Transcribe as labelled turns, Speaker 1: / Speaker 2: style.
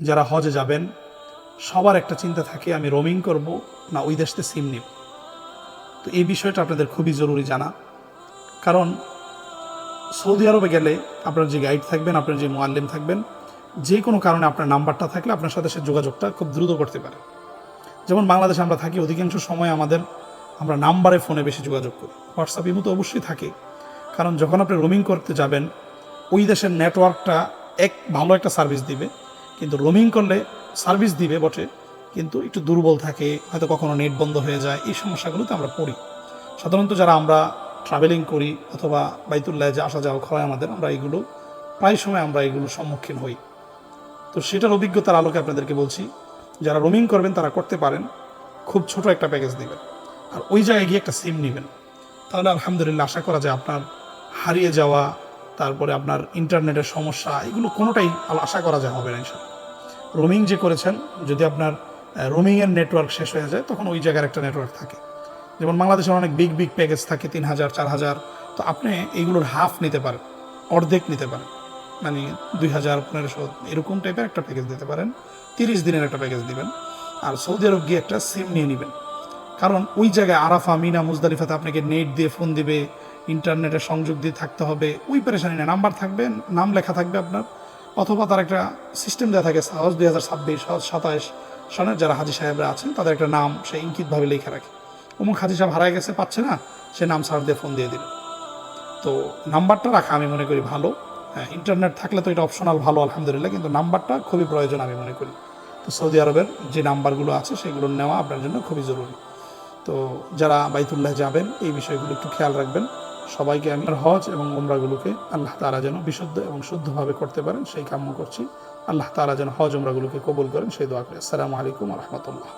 Speaker 1: যারা হজে যাবেন সবার একটা চিন্তা থাকে, আমি রোমিং করব না ওই দেশতে সিম নিব। তো এই বিষয়টা আপনাদের খুবই জরুরি জানা। কারণ সৌদি আরবে গেলে আপনার যে গাইড থাকবেন, আপনার যে মুআল্লিম থাকবেন, যে কোনো কারণে আপনার নাম্বারটা থাকলে আপনার সাথে সে যোগাযোগটা খুব দ্রুত করতে পারে। যেমন বাংলাদেশে আমরা থাকি, অধিকাংশ সময় আমরা নাম্বারে ফোনে বেশি যোগাযোগ করি। হোয়াটসঅ্যাপ ইমো তো অবশ্যই থাকে, কারণ যখন আপনি রোমিং করতে যাবেন ওই দেশের নেটওয়ার্কটা ভালো একটা সার্ভিস দিবে, কিন্তু রোমিং করলে সার্ভিস দিবে বটে কিন্তু একটু দুর্বল থাকে, হয়তো কখনো নেট বন্ধ হয়ে যায়। এই সমস্যাগুলোতে আমরা পড়ি সাধারণত যারা আমরা ট্রাভেলিং করি অথবা বাইতুল্লাহ যে আসা যাওয়া হয় আমাদের, প্রায় সময় আমরা এগুলোর সম্মুখীন হই। তো সেটার অভিজ্ঞতার আলোকে আপনাদেরকে বলছি, যারা রোমিং করবেন তারা করতে পারেন, খুব ছোট একটা প্যাকেজ দিবেন আর ওই জায়গায় গিয়ে একটা সিম নেবেন। তাহলে আলহামদুলিল্লাহ আশা করা যায় আপনার হারিয়ে যাওয়া, তারপরে আপনার ইন্টারনেটের সমস্যা, এগুলো কোনোটাই আশা করা যায় হবে না ইনশাআল্লাহ। রোমিং যে করেছেন, যদি আপনার রোমিংয়ের নেটওয়ার্ক শেষ হয়ে যায় তখন ওই জায়গার একটা নেটওয়ার্ক থাকে। যেমন বাংলাদেশের অনেক বিগ প্যাকেজ থাকে 3000 4000, তো আপনি এইগুলোর হাফ নিতে পারেন, অর্ধেক নিতে পারেন, মানে 2000 1500 এরকম টাইপের একটা প্যাকেজ দিতে পারেন। 30 দিনের একটা প্যাকেজ দিবেন আর সৌদি আরব গিয়ে একটা সিম নিয়ে নেবেন। কারণ ওই জায়গায় আরাফা, মিনা, মুজদালিফাতে আপনাকে নেট দিয়ে ফোন দিবে, ইন্টারনেটের সংযোগ দিয়ে থাকতে হবে, ওই পেরেশানি না। নাম্বার থাকবে, নাম লেখা থাকবে আপনার, অথবা তার একটা সিস্টেম দেওয়া থাকে, হজ 2026 হজ 27 সনের যারা হাজি সাহেবরা আছেন তাদের একটা নাম সে ইঙ্কিতভাবে লেখা রাখে, অমুক হাজি সাহেব হারায় গেছে পাচ্ছে না, সে নাম সার্চ দিয়ে ফোন দিয়ে দিল। তো নাম্বারটা রাখা আমি মনে করি ভালো। হ্যাঁ, ইন্টারনেট থাকলে তো এটা অপশনাল ভালো আলহামদুলিল্লাহ, কিন্তু নাম্বারটা খুবই প্রয়োজন আমি মনে করি। তো সৌদি আরবের যে নাম্বারগুলো আছে সেগুলো নেওয়া আপনার জন্য খুবই জরুরি। তো যারা বাইতুল্লাহ যাবেন এই বিষয়গুলো একটু খেয়াল রাখবেন। সবাইকে আমি হজ এবং উমরাগুলোকে আল্লাহ তাআলা যেন বিশুদ্ধ এবং শুদ্ধভাবে করতে পারেন সেই কাম্য করছি। আল্লাহ তাআলা যেন হজ উমরাগুলোকে কবুল করেন সেই দোয়া করি। আসসালামু আলাইকুম ওয়া রাহমাতুল্লাহ।